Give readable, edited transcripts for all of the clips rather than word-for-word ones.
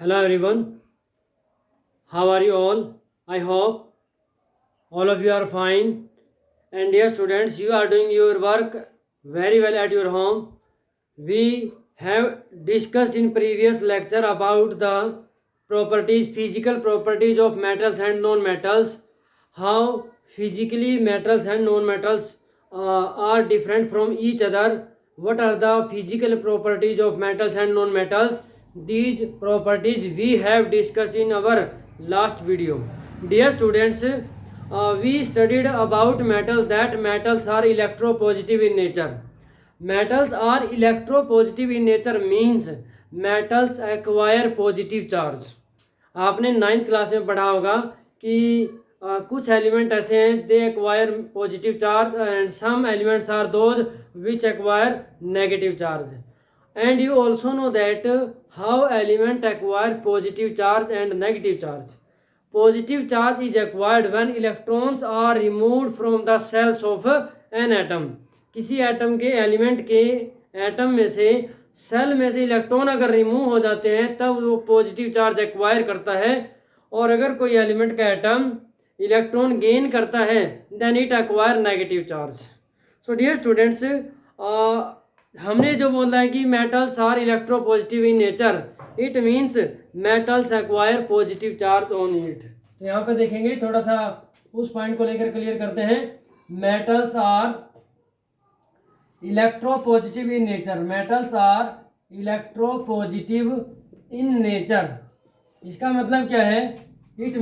Hello everyone, how are you all? I hope all of you are fine. And dear students, you are doing your work very well at your home. We have discussed in previous lecture about the properties, physical properties of metals and non-metals, how physically metals and non-metals are different from each other. What are the physical properties of metals and non-metals? These properties we have discussed in our last video. Dear students, we studied about metals, that metals are electropositive in nature. Metals are electropositive in nature means metals acquire positive charge. आपने ninth class में पढ़ा होगा कि कुछ element ऐसे हैं they acquire positive charge and some elements are those which acquire negative charge. And you also know that how element acquire positive charge and negative charge. Positive charge is acquired when electrons are removed from the cells of an atom. किसी atom के element के atom में से cell में से electron अगर remove हो जाते हैं तब वो पॉजिटिव चार्ज एक्वायर करता है. और अगर कोई एलिमेंट का एटम इलेक्ट्रॉन गेन करता है then it acquire negative charge. So dear students, हमने जो बोला है कि metals are electropositive in nature, it means metals acquire positive charge on it. तो यहाँ पे देखेंगे, थोड़ा सा उस पॉइंट को लेकर क्लियर करते हैं. Metals are electropositive in nature. Metals are electropositive in nature. इसका मतलब क्या है? It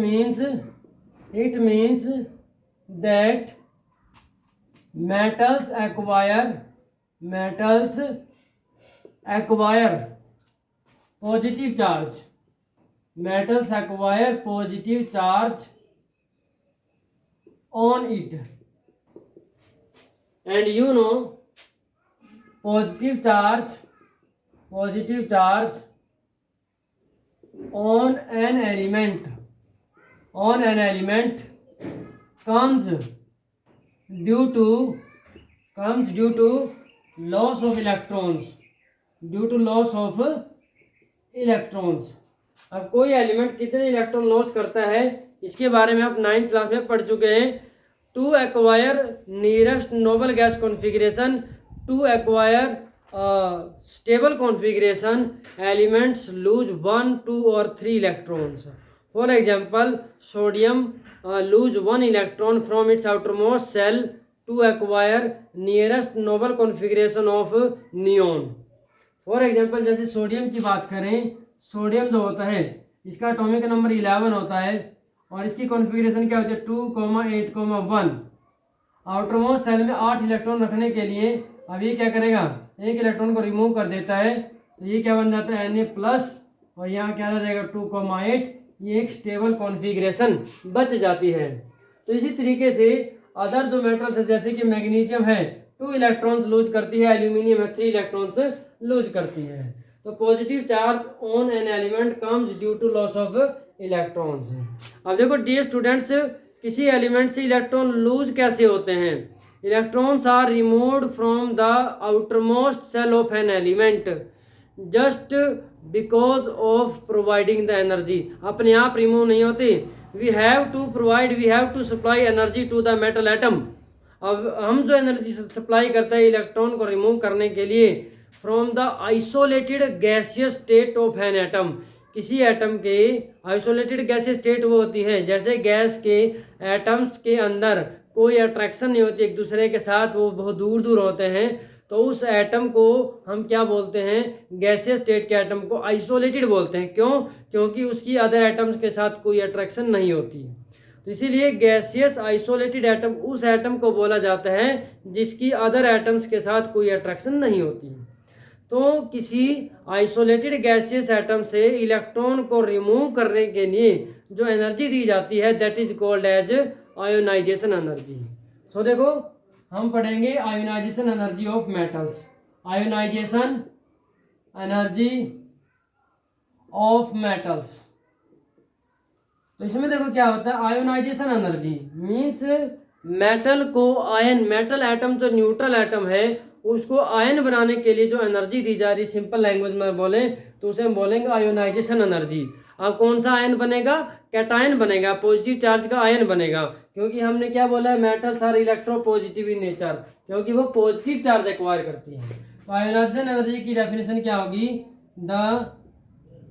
means that metals acquire positive charge. Metals acquire positive charge on it. And you know, positive charge on an element comes due to loss of electrons. अब कोई element कितने electron loss करता है इसके बारे में आप नाइन्थ क्लास में पढ़ चुके हैं. To acquire nearest noble gas configuration, to acquire stable configuration, elements lose 1, 2 और 3 electrons. For example, sodium lose 1 electron from its outermost cell to acquire nearest noble configuration of neon. For example, जैसे sodium की बात करें, sodium जो होता है इसका atomic number 11 होता है और इसकी कॉन्फ़िगरेशन क्या होती है? 2,8,1. आउटरमोस्ट सेल में 8 इलेक्ट्रॉन रखने के लिए अब ये क्या करेगा? एक इलेक्ट्रॉन को रिमूव कर देता है, तो ये क्या बन जाता है? Na+ और यहाँ क्या आ जाएगा? 2,8. ये एक स्टेबल कॉन्फ़िगरेशन बच जाती है. तो इसी तरीके से अदर जो मेटल्स है, जैसे कि मैग्नीशियम है 2 इलेक्ट्रॉन्स लूज करती है, एल्यूमिनियम है 3 इलेक्ट्रॉन्स लूज करती है. तो positive charge on an element comes due to loss of electrons. अब देखो डियर स्टूडेंट्स, किसी एलिमेंट से इलेक्ट्रॉन लूज कैसे होते हैं? Electrons are removed from the outermost shell of an element just because of providing the energy. अपने आप remove नहीं होते. We have to supply energy to the metal atom. अब हम जो एनर्जी सप्लाई करते हैं इलेक्ट्रॉन को रिमूव करने के लिए from the isolated gaseous state of an atom. किसी एटम के आइसोलेटेड गैसियस स्टेट वो होती है जैसे गैस के एटम्स के अंदर कोई अट्रैक्शन नहीं होती एक दूसरे के साथ, वो बहुत दूर दूर होते हैं. तो उस एटम को हम क्या बोलते हैं? गैसियस स्टेट के एटम को आइसोलेटेड बोलते हैं. क्यों? क्योंकि उसकी अदर एटम्स के साथ कोई अट्रैक्शन नहीं होती. तो इसीलिए गैसियस आइसोलेटेड एटम उस एटम को बोला जाता है जिसकी अदर एटम्स के साथ कोई अट्रैक्शन नहीं होती. तो किसी आइसोलेटेड गैसियस एटम से इलेक्ट्रॉन को रिमूव करने के लिए जो एनर्जी दी जाती है that is called as ionisation energy. So देखो, हम पढ़ेंगे ionization energy of metals. Ionization energy of metals. तो इसमें देखो क्या होता है. आयोनाइजेशन एनर्जी मीन्स मेटल को आयन, मेटल एटम जो न्यूट्रल एटम है उसको आयन बनाने के लिए जो एनर्जी दी जा रही, सिंपल लैंग्वेज में बोले तो उसे हम बोलेंगे आयोनाइजेशन एनर्जी। अब कौन सा आयन बनेगा? कैटायन बनेगा, पॉजिटिव चार्ज का आयन बनेगा, क्योंकि हमने क्या बोला है, metals are electropositive in nature, क्योंकि वो पॉजिटिव चार्ज एक्वायर करती है। तो आयोनाइजेशन एनर्जी की डेफिनेशन क्या होगी? The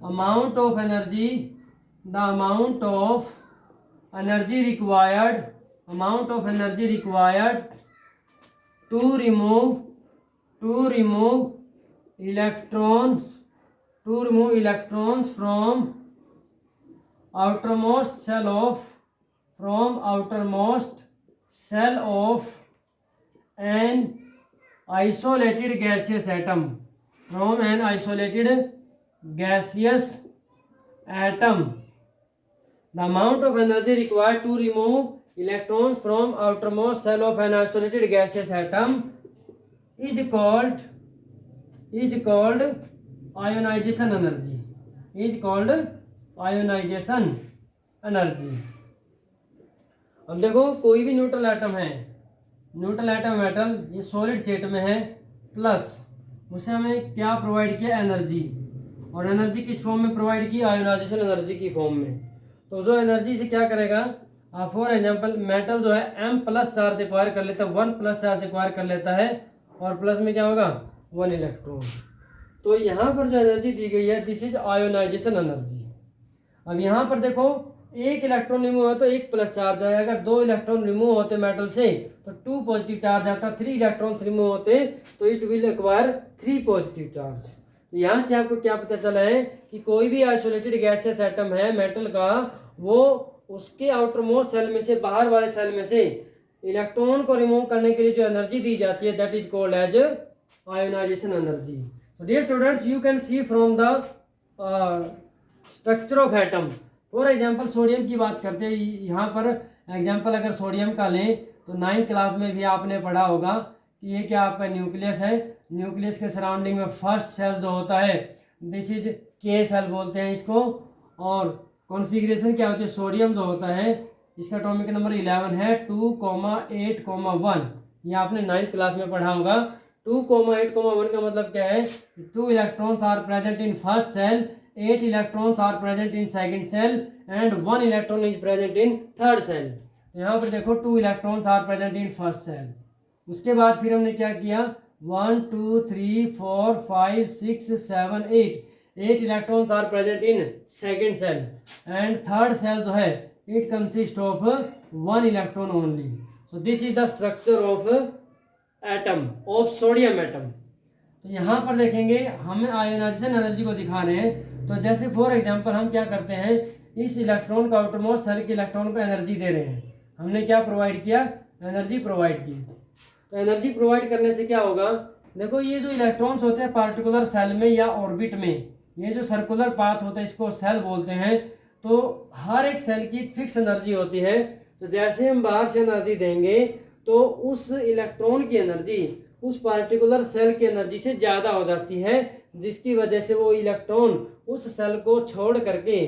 amount of energy, the amount of energy required, amount of energy required to remove electrons from outermost cell of an isolated gaseous atom, from an isolated gaseous atom. The amount of energy required to remove electrons from outermost cell of an isolated gaseous atom is called ionization energy, is called ionization energy. अब देखो कोई भी neutral atom है, neutral atom metal, ये solid state में है, plus उसे हमें क्या प्रोवाइड किया? एनर्जी। और एनर्जी किस फॉर्म में प्रोवाइड की? आयोनाइजेशन एनर्जी की फॉर्म में। तो जो एनर्जी से क्या करेगा, फॉर एग्जांपल मेटल जो है M प्लस चार्ज एक्वायर कर लेता है, 1 प्लस चार्ज एक्वायर कर लेता है, और प्लस में क्या होगा? 1 इलेक्ट्रॉन। तो यहाँ पर जो एनर्जी दी गई है, दिस इज आयोनाइजेशन एनर्जी। अब यहाँ पर देखो, एक इलेक्ट्रॉन रिमूव हो तो 1 प्लस चार्ज है, अगर 2 इलेक्ट्रॉन रिमूव होते मेटल से तो 2 पॉजिटिव चार्ज आता, 3 इलेक्ट्रॉन रिमूव होते तो it will acquire 3 positive charge. तो यहाँ से आपको क्या पता चला है कि कोई भी आइसोलेटेड गैसियस एटम है मेटल का, वो उसके आउटर मोस्ट सेल में से, बाहर वाले सेल में से इलेक्ट्रॉन को रिमूव करने के लिए जो एनर्जी दी जाती है, that is called as ionisation energy. So dear students, you can see from the structure of atom. For example sodium की बात करते हैं, यहाँ पर एग्जाम्पल अगर सोडियम का लें तो 9th क्लास में भी आपने पढ़ा होगा कि ये क्या आपका न्यूक्लियस है, न्यूक्लियस के सराउंडिंग में फर्स्ट सेल जो होता है, दिस इज के सेल बोलते हैं इसको। और कॉन्फ़िगरेशन क्या होती है, सोडियम जो होता है इसका एटॉमिक नंबर 11 है, 2,8,1। ये आपने 9th क्लास में पढ़ा होगा। 2,8,1 का मतलब क्या है? 2 electrons are present in first shell, 8 electrons are present in second shell and 1 electron is present in third shell. यहाँ पर देखो 2 electrons are present in first shell. उसके बाद फिर हमने क्या किया, 1 2 3 4 5 6 7 8 electrons are present in second shell and third shell जो है it consist of 1 electron only. So this is the structure of atom, of sodium atom. तो यहाँ पर देखेंगे हम आयोनाइजेशन एनर्जी को दिखा रहे हैं। तो जैसे फॉर एग्जांपल हम क्या करते हैं, इस इलेक्ट्रॉन को आउटरमोस्ट सेल के इलेक्ट्रॉन को एनर्जी दे रहे हैं। हमने क्या प्रोवाइड किया, एनर्जी प्रोवाइड की। तो एनर्जी प्रोवाइड करने से क्या होगा, देखो ये जो इलेक्ट्रॉन्स होते हैं पार्टिकुलर सेल में या ऑर्बिट में, ये जो सर्कुलर पाथ होता है इसको सेल बोलते हैं। तो हर एक सेल की फिक्स एनर्जी होती है। तो जैसे हम बाहर से एनर्जी देंगे तो उस इलेक्ट्रॉन की एनर्जी उस पार्टिकुलर सेल की एनर्जी से ज़्यादा हो जाती है, जिसकी वजह से वो इलेक्ट्रॉन उस सेल को छोड़ करके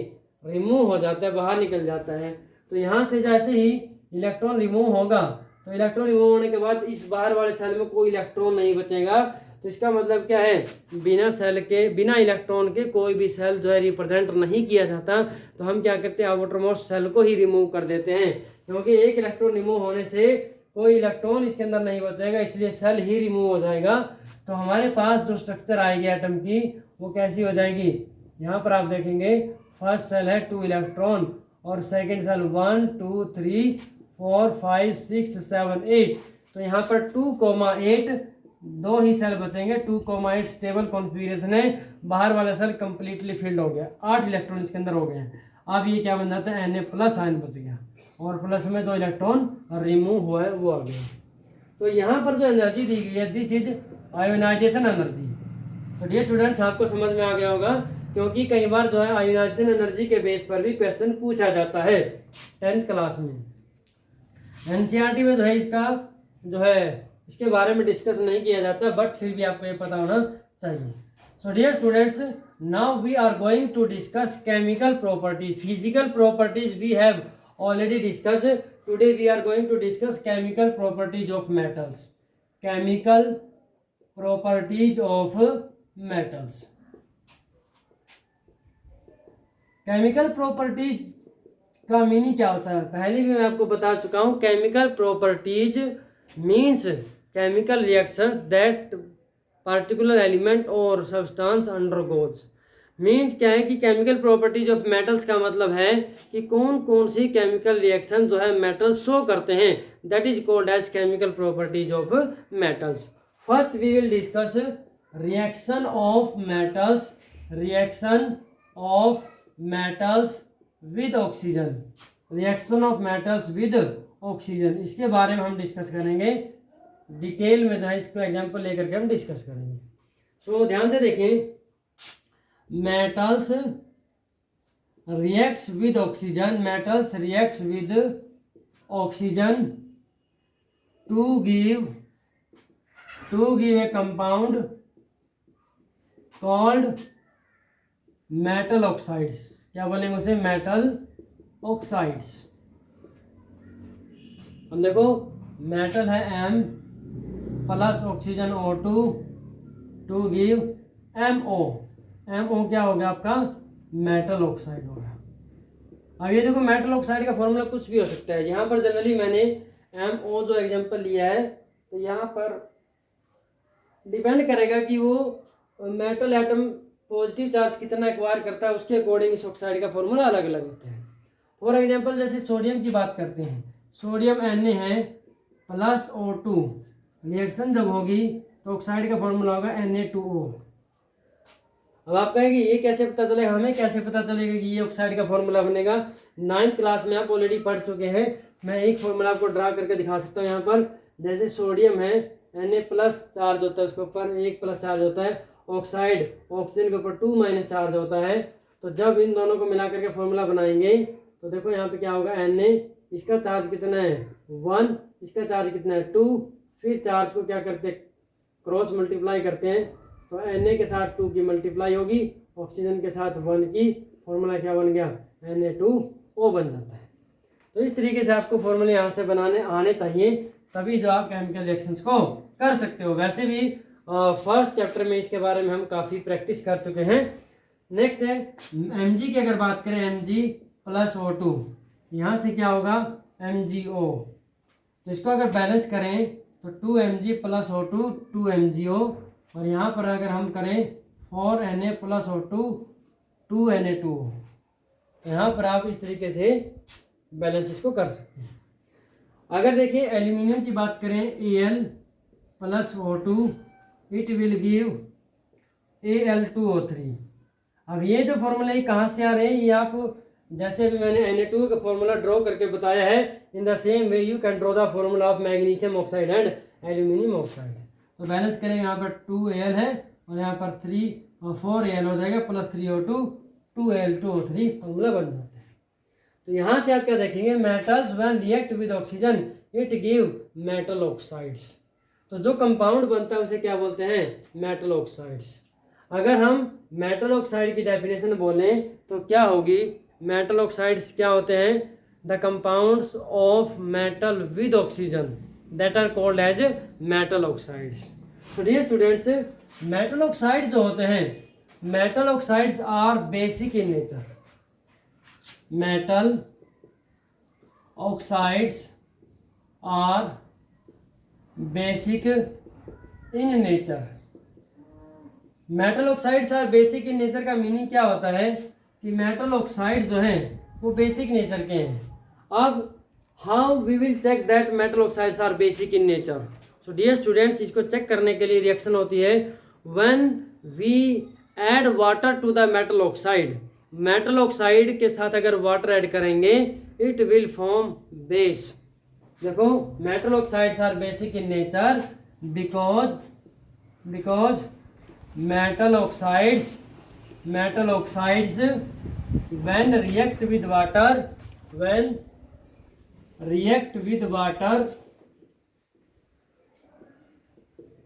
रिमूव हो जाता है, बाहर निकल जाता है। तो यहाँ से जैसे ही इलेक्ट्रॉन रिमूव होगा तो इलेक्ट्रॉन रिमूव होने के बाद इस बाहर वाले सेल में कोई इलेक्ट्रॉन नहीं बचेगा। तो इसका मतलब क्या है, बिना सेल के, बिना इलेक्ट्रॉन के कोई भी सेल जो है रिप्रेजेंट नहीं किया जाता। तो हम क्या करते हैं, आउटरमोस्ट सेल को ही रिमूव कर देते हैं, क्योंकि एक इलेक्ट्रॉन रिमूव होने से कोई इलेक्ट्रॉन इसके अंदर नहीं बचेगा, इसलिए सेल ही रिमूव हो जाएगा। तो हमारे पास जो स्ट्रक्चर आएगी एटम की वो कैसी हो जाएगी, यहाँ पर आप देखेंगे फर्स्ट सेल है 2 इलेक्ट्रॉन और सेकंड सेल 1 2 3 4 5 6 7 8। तो यहाँ पर 2,8 दो ही सेल बचेंगे। 2,8 स्टेबल कॉन्फ़िगरेशन है, बाहर वाला सेल कंप्लीटली फिल्ड हो गया, 8 इलेक्ट्रॉन इसके अंदर हो गए हैं। अब ये क्या बन जाता है, Na+ आयन बच गया और प्लस में जो इलेक्ट्रॉन रिमूव हुआ है वो आ गया। तो यहाँ पर जो एनर्जी दी गई है दिस इज आयोनाइजेशन एनर्जी। तो डियर स्टूडेंट्स आपको समझ में आ गया होगा, क्योंकि कई बार जो है आयोनाइजेशन एनर्जी के बेस पर भी क्वेश्चन पूछा जाता है 10th क्लास में। एनसीईआरटी में जो है इसका जो है इसके बारे में डिस्कस नहीं किया जाता, बट फिर भी आपको ये पता होना चाहिए। So dear students, now we are going to discuss chemical properties. Physical properties we have already discussed. Today we are going to discuss chemical properties of metals. Chemical properties of metals. Chemical properties का meaning क्या होता है, पहले भी मैं आपको बता चुका हूँ। Chemical properties means chemical reactions that particular element और सब्सटेंस अंडरगोज। मीन्स क्या है कि केमिकल प्रॉपर्टीज ऑफ मेटल्स का मतलब है कि कौन कौन सी केमिकल रिएक्शन जो है मेटल्स शो करते हैं, that is called as chemical properties of metals. First we will discuss reaction of metals, reaction of metals with oxygen, reaction of metals with oxygen, इसके बारे में हम डिस्कस करेंगे डिटेल में, जो है इसको एग्जांपल लेकर के हम डिस्कस करेंगे। सो ध्यान से देखें, metals reacts with oxygen, metals reacts with oxygen to give a compound called metal oxides. क्या बोलेंगे उसे, मेटल ऑक्साइड्स। हम देखो मेटल है M plus oxygen O2 to give MO, MO क्या हो गया आपका, मेटल ऑक्साइड हो गया। अब ये देखो मेटल ऑक्साइड का फॉर्मूला कुछ भी हो सकता है। यहाँ पर जनरली मैंने MO जो एग्जांपल लिया है, तो यहाँ पर डिपेंड करेगा कि वो मेटल एटम पॉजिटिव चार्ज कितना एक्वायर करता है, उसके अकॉर्डिंग इस ऑक्साइड का फॉर्मूला अलग अलग होता है। फॉर एग्जांपल जैसे सोडियम की बात करते हैं, सोडियम Na है प्लस O2, रिएक्शन जब होगी तो ऑक्साइड का फॉर्मूला होगा Na2O। अब आप कहेंगे ये कैसे पता चलेगा, हमें कैसे पता चलेगा कि ये ऑक्साइड का फॉर्मूला बनेगा। 9th क्लास में आप ऑलरेडी पढ़ चुके हैं। मैं एक फॉर्मूला आपको ड्रा करके दिखा सकता हूँ। यहाँ पर जैसे सोडियम है, Na प्लस चार्ज होता है उसके ऊपर, 1 प्लस चार्ज होता है, ऑक्साइड ऑक्सीजन के ऊपर 2 माइनस चार्ज होता है। तो जब इन दोनों को मिला करके फॉर्मूला बनाएंगे तो देखो यहाँ पे क्या होगा, Na इसका चार्ज कितना है 1, इसका चार्ज कितना है 2, फिर चार्ज को क्या करते हैं, क्रॉस मल्टीप्लाई करते हैं, तो Na के साथ 2 की मल्टीप्लाई होगी, ऑक्सीजन के साथ 1 की, फॉर्मूला क्या बन गया, Na2O बन जाता है। तो इस तरीके से आपको फॉर्मूले यहाँ से बनाने आने चाहिए, तभी जो आप केमिकल रिएक्शंस को कर सकते हो। वैसे भी फर्स्ट चैप्टर में इसके बारे में हम काफ़ी प्रैक्टिस कर चुके हैं। नेक्स्ट है Mg की अगर बात करें, Mg प्लस O2, यहाँ से क्या होगा MgO। तो इसको अगर बैलेंस करें तो 2Mg प्लस O2 2MgO, और यहाँ पर अगर हम करें 4Na प्लस O2 2Na2। यहाँ पर आप इस तरीके से बैलेंस इसको कर सकते हैं। अगर देखिए एल्यूमिनियम की बात करें, Al plus O2 it will give Al2O3। अब ये जो फॉर्मूला कहाँ से आ रहे हैं, ये आप जैसे अभी मैंने Na2 का फॉर्मूला ड्रॉ करके बताया है, in the same way you can draw the formula of magnesium oxide and aluminium oxide. तो बैलेंस करेंगे, यहाँ पर 2Al है और यहाँ पर 3 और 4Al हो जाएगा, प्लस 3O2 2Al2O3 फॉर्मूला बन जाता है। तो यहाँ से आप क्या देखेंगे, metals when react with oxygen it give metal oxides. तो जो कंपाउंड बनता है उसे क्या बोलते हैं, मेटल ऑक्साइड्स। अगर हम मेटल ऑक्साइड की डेफिनेशन बोलें तो क्या होगी, मेटल ऑक्साइड्स क्या होते हैं, the compounds of metal with oxygen that are called as metal oxides. तो डियर स्टूडेंट्स, मेटल ऑक्साइड जो होते हैं, metal oxides are basic in nature. Metal oxides are basic in nature. Metal oxides are basic in nature का meaning क्या होता है कि metal oxide जो हैं वो बेसिक नेचर के हैं। अब how we will check that metal oxides are basic in nature. So dear students, इसको चेक करने के लिए रिएक्शन होती है when we add water to the metal oxide. Metal oxide के साथ अगर वाटर ऐड करेंगे इट विल फॉर्म बेस। देखो metal oxides are basic in nature because metal oxides when react with water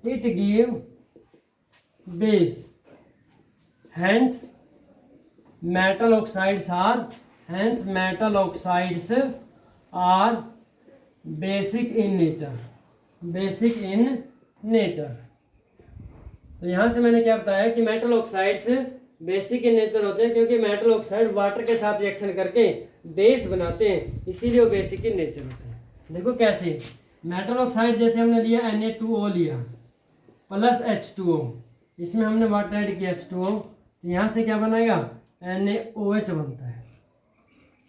it give base, hence metal oxides are basic in nature। तो यहाँ से मैंने क्या बताया कि metal oxides basic in nature होते हैं, क्योंकि मेटल ऑक्साइड वाटर के साथ रिएक्शन करके बेस बनाते हैं, इसीलिए वो बेसिक इन नेचर होते हैं। देखो कैसे, मेटल ऑक्साइड जैसे हमने लिया Na2O लिया प्लस H2O, इसमें हमने वाटर ऐड किया H2O, तो यहाँ से क्या बनेगा NaOH बनता है।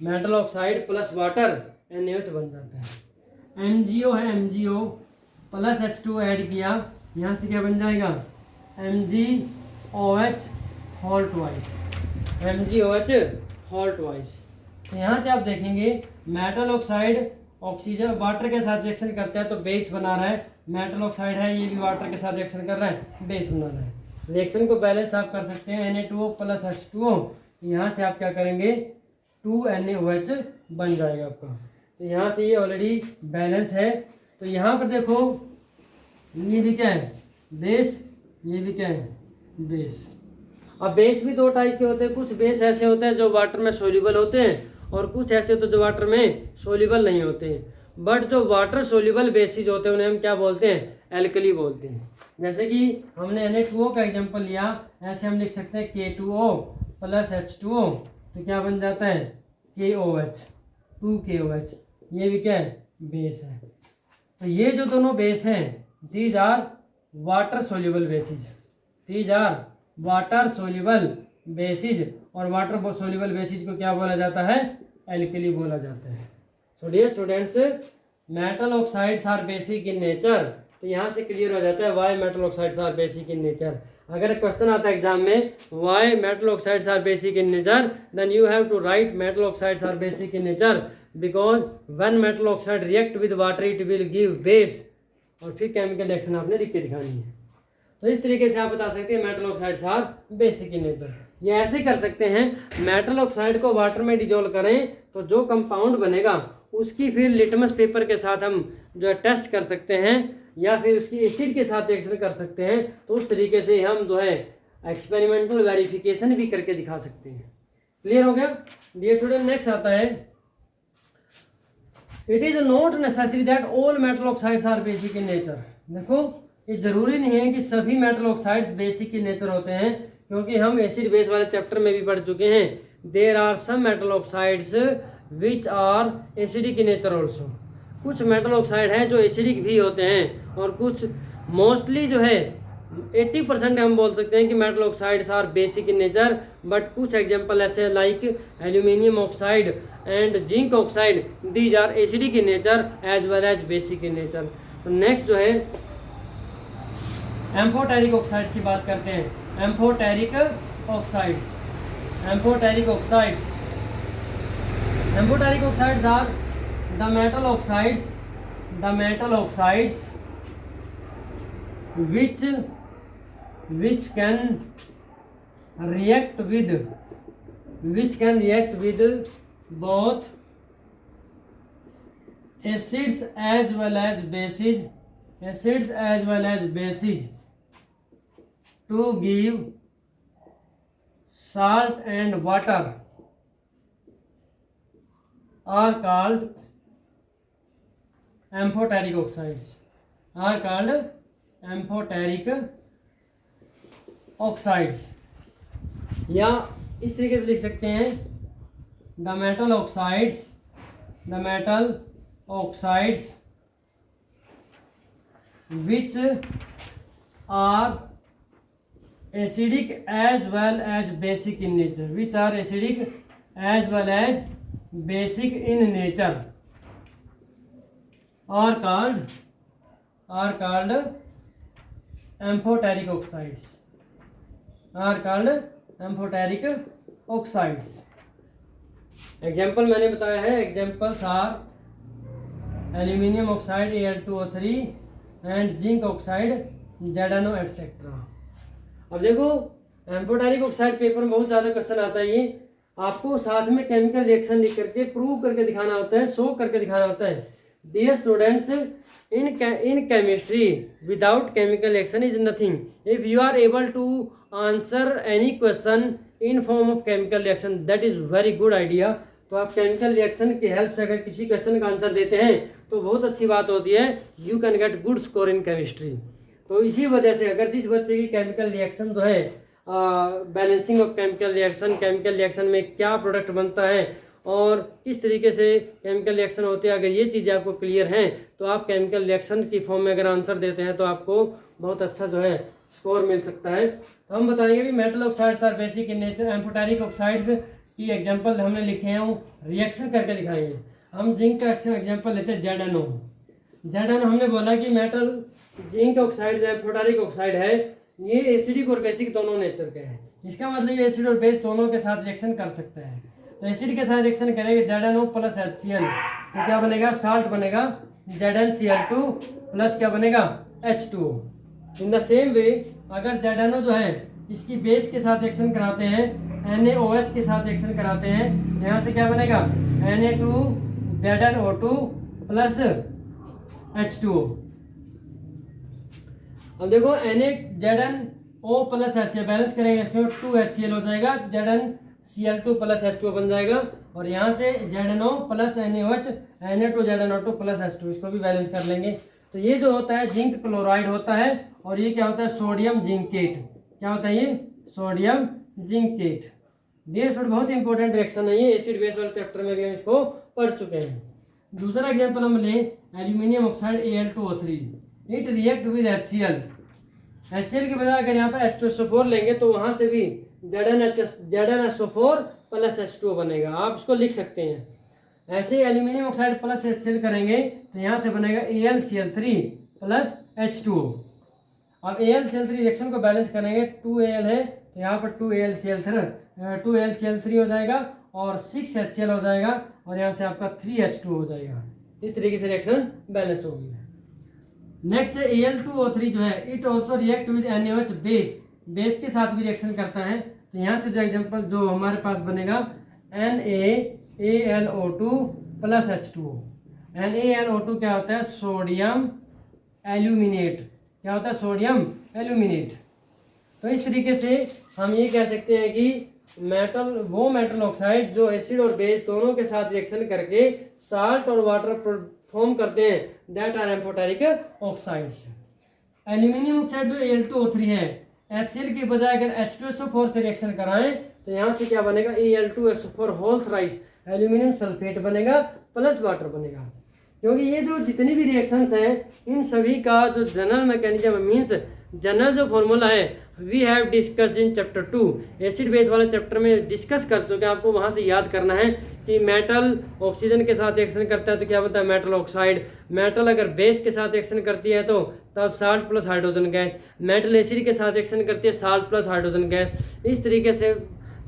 Metal oxide plus water NaOH बन जाता है। MgO है, MgO प्लस H2O ऐड किया, यहाँ से क्या बन जाएगा MgOH whole twice, MgOH whole twice. तो यहाँ से आप देखेंगे मेटल ऑक्साइड ऑक्सीजन वाटर के साथ रिएक्शन करता है तो बेस बना रहा है, मेटल ऑक्साइड है ये भी वाटर के साथ रिएक्शन कर रहा है, बेस बना रहा है। रिएक्शन को बैलेंस आप कर सकते हैं Na2O प्लस H2O, यहाँ से आप क्या करेंगे 2NaOH बन जाएगा आपका। तो यहाँ से ये ऑलरेडी बैलेंस है। तो यहाँ पर देखो ये भी क्या है बेस, ये भी क्या है बेस। अब बेस भी दो टाइप के होते हैं, कुछ बेस ऐसे होते हैं जो वाटर में सोल्यूबल होते हैं और कुछ ऐसे होते हैं जो वाटर में सोल्यूबल नहीं होते हैं। बट जो वाटर सोल्यूबल बेसिस होते हैं उन्हें हम क्या बोलते हैं एल्कली बोलते हैं। जैसे कि हमने Na2O का एग्जांपल लिया, ऐसे हम लिख सकते हैं K2O प्लस H2O, तो क्या बन जाता है KOH 2KOH, ये भी क्या है बेस है। तो ये जो दोनों बेस हैं these are water soluble bases, these are water soluble bases, और वाटर सोल्यूबल बेसिस को क्या बोला जाता है एल्कली बोला जाता है। So dear students, metal oxides are basic in nature. तो यहाँ से क्लियर हो जाता है why metal oxides are basic in nature. अगर क्वेश्चन आता है एग्जाम में why metal oxides are basic in nature, then you have to write metal oxides are basic in nature because when metal oxide react with water it will give base, और फिर chemical reaction आपने लिख के दिखानी है। तो इस तरीके से आप बता सकते हैं metal oxides are basic in nature. ये ऐसे कर सकते हैं, मेटल ऑक्साइड को वाटर में डिजोल्व करें तो जो कंपाउंड बनेगा उसकी फिर लिटमस पेपर के साथ हम जो है टेस्ट कर सकते हैं, या फिर उसकी एसिड के साथ रिएक्शन कर सकते हैं। तो उस तरीके से हम जो है एक्सपेरिमेंटल वेरिफिकेशन भी करके दिखा सकते हैं। क्लियर हो गया डियर स्टूडेंट। नेक्स्ट आता है it is not necessary that all metal oxides are basic in nature. देखो ये जरूरी नहीं है कि सभी metal oxides basic in nature होते हैं, क्योंकि हम एसिड बेस वाले चैप्टर में भी पढ़ चुके हैं there are some metal oxides which are acidic in nature also. कुछ मेटल ऑक्साइड हैं जो एसिडिक भी होते हैं, और कुछ मोस्टली जो है 80% हम बोल सकते हैं कि metal oxides are basic in nature. But कुछ एग्जांपल ऐसे like aluminium oxide and zinc oxide, these are acidic in nature as well as basic in nature. तो नेक्स्ट जो है एम्फोटेरिक ऑक्साइड्स की बात करते हैं। Amphoteric oxides, amphoteric oxides, amphoteric oxides are the metal oxides, the metal oxides which can react with both acids as well as bases, acids as well as bases to give salt and water are called amphoteric oxides, are called amphoteric oxides. या इस तरीके से लिख सकते हैं the metal oxides, the metal oxides which are acidic as well as basic in nature, which are acidic as well as basic in nature are called amphoteric oxides, are called amphoteric oxides. Example मैंने बताया है, examples are aluminium oxide Al2O3 and zinc oxide ZnO etcetera. अब देखो amphoteric oxide paper में बहुत ज़्यादा question आता है, ये आपको साथ में केमिकल रिएक्शन लिख करके प्रूव करके दिखाना होता है, शो करके दिखाना होता है। Dear students, in chemistry without chemical reaction is nothing. If you are able to answer any question in form of chemical reaction, that is very good idea. तो आप केमिकल रिएक्शन की हेल्प से अगर किसी क्वेश्चन का answer देते हैं तो बहुत अच्छी बात होती है, you can get good score in chemistry. तो इसी वजह से अगर जिस बच्चे की केमिकल रिएक्शन जो है बैलेंसिंग ऑफ केमिकल रिएक्शन में क्या प्रोडक्ट बनता है और किस तरीके से केमिकल रिएक्शन होते हैं, अगर ये चीज़ें आपको क्लियर हैं तो आप केमिकल रिएक्शन की फॉर्म में अगर आंसर देते हैं तो आपको बहुत अच्छा जो है स्कोर मिल सकता है। तो हम बताएंगे भी metal oxides are basic in nature. Amphoteric oxides की एग्जांपल हमने लिखे हैं, वो रिएक्शन करके दिखाएंगे। हम जिंक का एग्जांपल लेते हैं ZnO। ZnO हमने बोला कि मेटल जिंक ऑक्साइड जो एम्फोटेरिक ऑक्साइड है ये एसिडिक और बेसिक दोनों नेचर के हैं। इसका मतलब ये एसिड और बेस दोनों के साथ रिएक्शन कर सकता है। तो एसिड के साथ रिएक्शन करेंगे ZnO प्लस HCl तो क्या बनेगा, साल्ट बनेगा ZnCl2 प्लस क्या बनेगा, H2O। In the same way अगर ZnO जो है इसकी बेस के साथ रिएक्शन कराते हैं, NaOH के साथ रिएक्शन कराते हैं, यहाँ से क्या बनेगा Na2ZnO2 प्लस H2O। अब देखो ZnO प्लस HCl बैलेंस करेंगे इसमें 2HCl हो जाएगा, ZnCl2 प्लस H2O बन जाएगा और यहाँ से ZnO plus NaOH Na2ZnO2 plus H2 इसको भी बैलेंस कर लेंगे। तो ये जो होता है जिंक क्लोराइड होता है और ये क्या होता है सोडियम जिंकेट। क्या होता है ये सोडियम जिंकेट। ये बहुत इंपॉर्टेंट रिएक्शन है, ये एसिड बेस वाले चैप्टर में भी हम इसको पढ़ चुके हैं। दूसरा एग्जांपल हम लें aluminium oxide Al2O3, it react with HCl। HCl के बजाय अगर यहाँ पर H2SO4 लेंगे तो वहाँ से भी ZnSO4 प्लस H2O बनेगा, आप इसको लिख सकते हैं। ऐसे एल्यूमिनियम ऑक्साइड प्लस HCl करेंगे तो यहाँ से बनेगा AlCl3 प्लस H2O। अब AlCl3 रिएक्शन को बैलेंस करेंगे, 2Al है तो यहाँ पर 2AlCl3 हो जाएगा और 6HCl हो जाएगा और यहाँ से आपका 3H2 हो जाएगा। इस तरीके से रिएक्शन बैलेंस होगी। नेक्स्ट है Al2O3 जो है it also react with NaOH base के साथ भी रिएक्शन करता है। तो यहाँ से जो एग्जांपल जो हमारे पास बनेगा NaAlO2 प्लस H2O। NaLO2 क्या होता है सोडियम एल्यूमिनेट। क्या होता है सोडियम एल्यूमिनेट। तो इस तरीके से हम ये कह सकते हैं कि मेटल ऑक्साइड जो एसिड और बेस दोनों के साथ रिएक्शन करके साल्ट और वाटर फॉर्म करते हैं, that are amphoteric oxides. Aluminium oxide जो Al2O3 है HCl के बजाय अगर H2SO4 से रिएक्शन कराएं तो यहाँ से क्या बनेगा Al2SO4 whole thrice aluminium sulphate बनेगा प्लस वाटर बनेगा। क्योंकि ये जो जितनी भी रिएक्शंस हैं इन सभी का जो जनरल मैकेनिज्म मीन्स जनरल जो फॉर्मूला है we have discussed in chapter 2। Acid base वाले चैप्टर में डिस्कस कर चुके हैं, आपको वहाँ से याद करना है कि मेटल ऑक्सीजन के साथ रिएक्शन करता है तो क्या बनता है मेटल ऑक्साइड। मेटल अगर बेस के साथ रिएक्शन करती है तो तब salt plus hydrogen gas. Metal acid के साथ रिएक्शन करती है साल्ट प्लस हाइड्रोजन गैस। इस तरीके से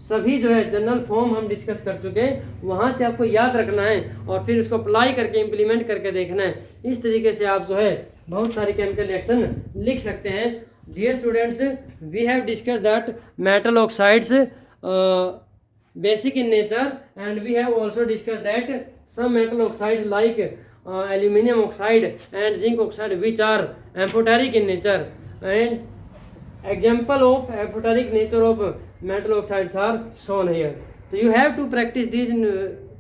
सभी जो है जनरल फॉर्म हम डिस्कस कर चुके हैं, वहाँ से आपको याद रखना है और फिर उसको अप्लाई करके इम्प्लीमेंट करके देखना है। इस तरीके से आप जो है बहुत सारी केमिकल रिएक्शन लिख सकते हैं। Dear students, we have discuss that metal oxides basic in nature and we have also discussed that some metal oxide like aluminum oxide and zinc oxide which are amphoteric in nature, and example of amphoteric nature of metal oxides are shown here. So you have to practice these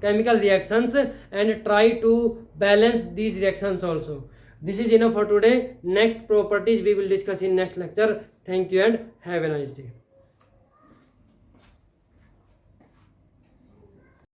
chemical reactions and try to balance these reactions also. This is enough for today. Next properties we will discuss in next lecture. Thank you and have a nice day.